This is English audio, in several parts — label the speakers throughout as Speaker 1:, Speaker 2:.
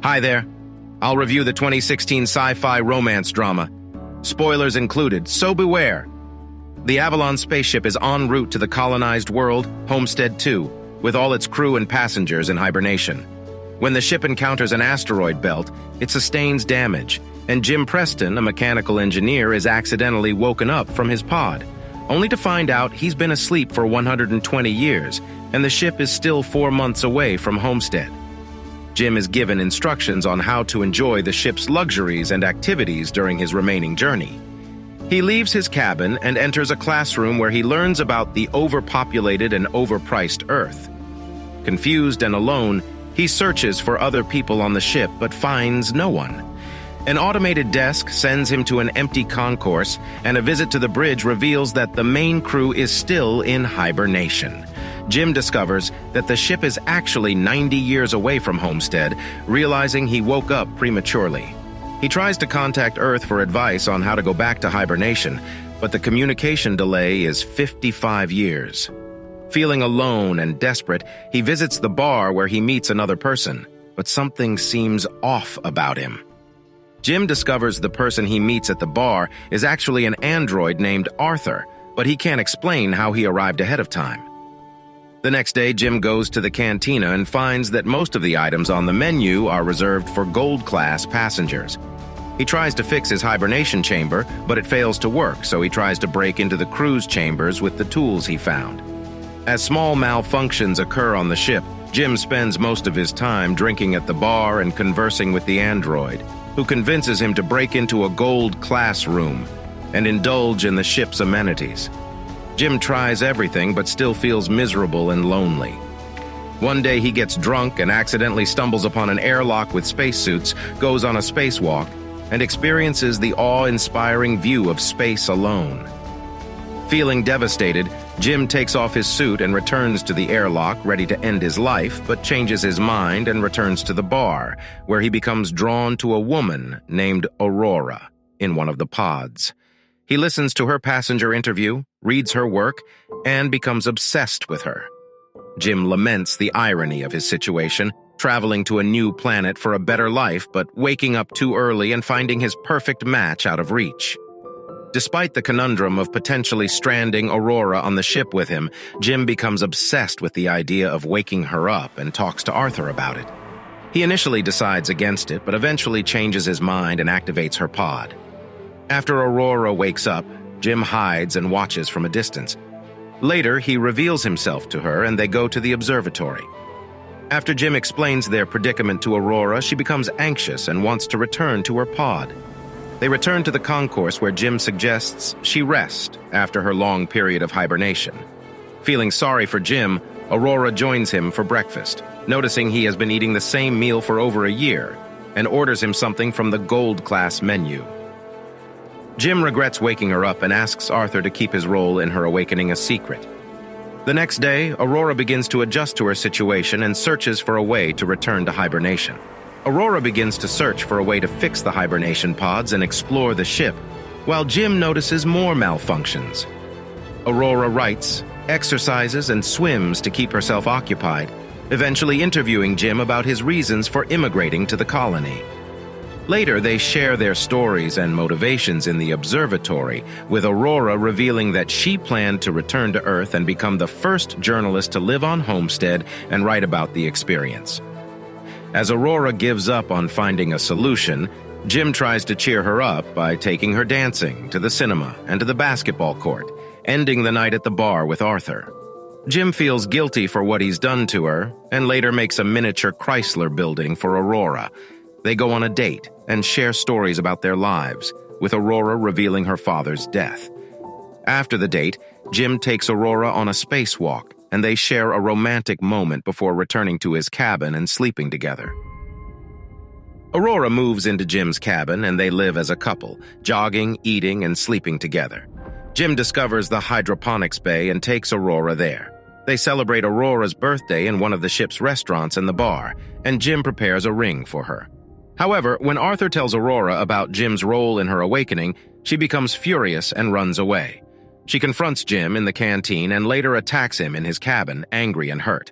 Speaker 1: Hi there. I'll review the 2016 sci-fi romance drama. Spoilers included, so beware. The Avalon spaceship is en route to the colonized world, Homestead 2, with all its crew and passengers in hibernation. When the ship encounters an asteroid belt, it sustains damage, and Jim Preston, a mechanical engineer, is accidentally woken up from his pod, only to find out he's been asleep for 120 years, and the ship is still 4 months away from Homestead. Jim is given instructions on how to enjoy the ship's luxuries and activities during his remaining journey. He leaves his cabin and enters a classroom where he learns about the overpopulated and overpriced Earth. Confused and alone, he searches for other people on the ship but finds no one. An automated desk sends him to an empty concourse, and a visit to the bridge reveals that the main crew is still in hibernation. Jim discovers that the ship is actually 90 years away from Homestead, realizing he woke up prematurely. He tries to contact Earth for advice on how to go back to hibernation, but the communication delay is 55 years. Feeling alone and desperate, he visits the bar where he meets another person, but something seems off about him. Jim discovers the person he meets at the bar is actually an android named Arthur, but he can't explain how he arrived ahead of time. The next day, Jim goes to the cantina and finds that most of the items on the menu are reserved for gold-class passengers. He tries to fix his hibernation chamber, but it fails to work, so he tries to break into the crew's chambers with the tools he found. As small malfunctions occur on the ship, Jim spends most of his time drinking at the bar and conversing with the android, who convinces him to break into a gold-class room and indulge in the ship's amenities. Jim tries everything but still feels miserable and lonely. One day he gets drunk and accidentally stumbles upon an airlock with spacesuits, goes on a spacewalk, and experiences the awe-inspiring view of space alone. Feeling devastated, Jim takes off his suit and returns to the airlock, ready to end his life, but changes his mind and returns to the bar, where he becomes drawn to a woman named Aurora in one of the pods. He listens to her passenger interview, reads her work, and becomes obsessed with her. Jim laments the irony of his situation, traveling to a new planet for a better life, but waking up too early and finding his perfect match out of reach. Despite the conundrum of potentially stranding Aurora on the ship with him, Jim becomes obsessed with the idea of waking her up and talks to Arthur about it. He initially decides against it, but eventually changes his mind and activates her pod. After Aurora wakes up, Jim hides and watches from a distance. Later, he reveals himself to her and they go to the observatory. After Jim explains their predicament to Aurora, she becomes anxious and wants to return to her pod. They return to the concourse where Jim suggests she rest after her long period of hibernation. Feeling sorry for Jim, Aurora joins him for breakfast, noticing he has been eating the same meal for over a year, and orders him something from the gold-class menu. Jim regrets waking her up and asks Arthur to keep his role in her awakening a secret. The next day, Aurora begins to adjust to her situation and searches for a way to return to hibernation. Aurora begins to search for a way to fix the hibernation pods and explore the ship, while Jim notices more malfunctions. Aurora writes, exercises, and swims to keep herself occupied, eventually interviewing Jim about his reasons for immigrating to the colony. Later, they share their stories and motivations in the observatory, with Aurora revealing that she planned to return to Earth and become the first journalist to live on Homestead and write about the experience. As Aurora gives up on finding a solution, Jim tries to cheer her up by taking her dancing, to the cinema, and to the basketball court, ending the night at the bar with Arthur. Jim feels guilty for what he's done to her, and later makes a miniature Chrysler building for Aurora. They go on a date and share stories about their lives, with Aurora revealing her father's death. After the date, Jim takes Aurora on a spacewalk, and they share a romantic moment before returning to his cabin and sleeping together. Aurora moves into Jim's cabin, and they live as a couple, jogging, eating, and sleeping together. Jim discovers the hydroponics bay and takes Aurora there. They celebrate Aurora's birthday in one of the ship's restaurants and the bar, and Jim prepares a ring for her. However, when Arthur tells Aurora about Jim's role in her awakening, she becomes furious and runs away. She confronts Jim in the canteen and later attacks him in his cabin, angry and hurt.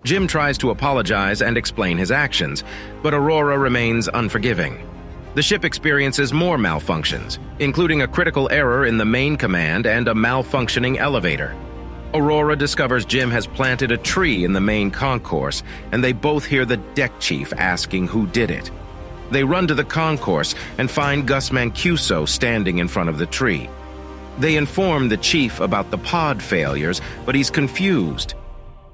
Speaker 1: Jim tries to apologize and explain his actions, but Aurora remains unforgiving. The ship experiences more malfunctions, including a critical error in the main command and a malfunctioning elevator. Aurora discovers Jim has planted a tree in the main concourse, and they both hear the deck chief asking who did it. They run to the concourse and find Gus Mancuso standing in front of the tree. They inform the chief about the pod failures, but he's confused.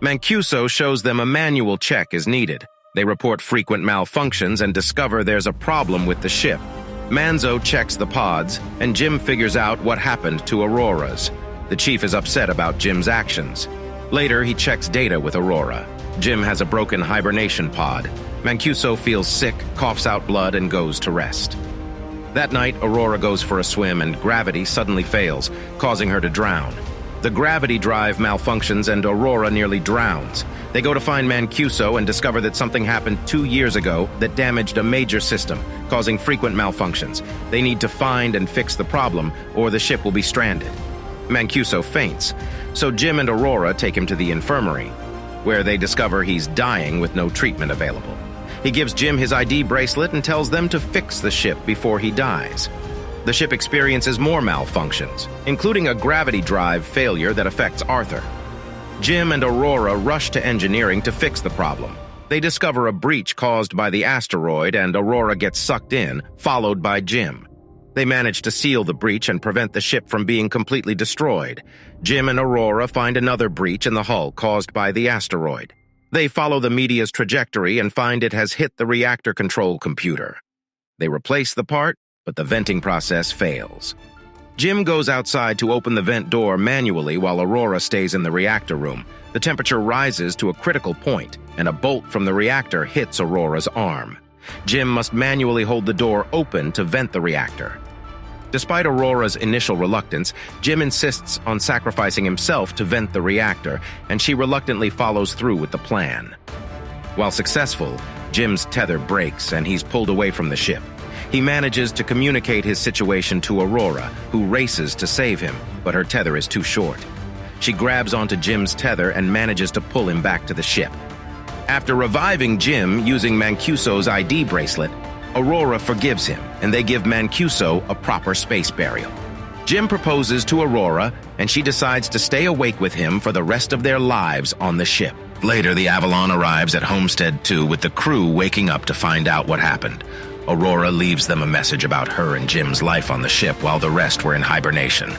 Speaker 1: Mancuso shows them a manual check is needed. They report frequent malfunctions and discover there's a problem with the ship. Manzo checks the pods, and Jim figures out what happened to Aurora's. The chief is upset about Jim's actions. Later, he checks data with Aurora. Jim has a broken hibernation pod. Mancuso feels sick, coughs out blood, and goes to rest. That night, Aurora goes for a swim, and gravity suddenly fails, causing her to drown. The gravity drive malfunctions, and Aurora nearly drowns. They go to find Mancuso and discover that something happened 2 years ago that damaged a major system, causing frequent malfunctions. They need to find and fix the problem, or the ship will be stranded. Mancuso faints, so Jim and Aurora take him to the infirmary, where they discover he's dying with no treatment available. He gives Jim his ID bracelet and tells them to fix the ship before he dies. The ship experiences more malfunctions, including a gravity drive failure that affects Arthur. Jim and Aurora rush to engineering to fix the problem. They discover a breach caused by the asteroid, and Aurora gets sucked in, followed by Jim. They manage to seal the breach and prevent the ship from being completely destroyed. Jim and Aurora find another breach in the hull caused by the asteroid. They follow the media's trajectory and find it has hit the reactor control computer. They replace the part, but the venting process fails. Jim goes outside to open the vent door manually while Aurora stays in the reactor room. The temperature rises to a critical point, and a bolt from the reactor hits Aurora's arm. Jim must manually hold the door open to vent the reactor. Despite Aurora's initial reluctance, Jim insists on sacrificing himself to vent the reactor, and she reluctantly follows through with the plan. While successful, Jim's tether breaks and he's pulled away from the ship. He manages to communicate his situation to Aurora, who races to save him, but her tether is too short. She grabs onto Jim's tether and manages to pull him back to the ship. After reviving Jim using Mancuso's ID bracelet, Aurora forgives him, and they give Mancuso a proper space burial. Jim proposes to Aurora, and she decides to stay awake with him for the rest of their lives on the ship. Later, the Avalon arrives at Homestead 2 with the crew waking up to find out what happened. Aurora leaves them a message about her and Jim's life on the ship while the rest were in hibernation.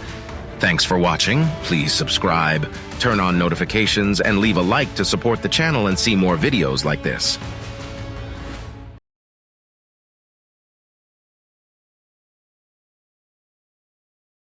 Speaker 1: Thanks for watching. Please subscribe, turn on notifications, and leave a like to support the channel and see more videos like this.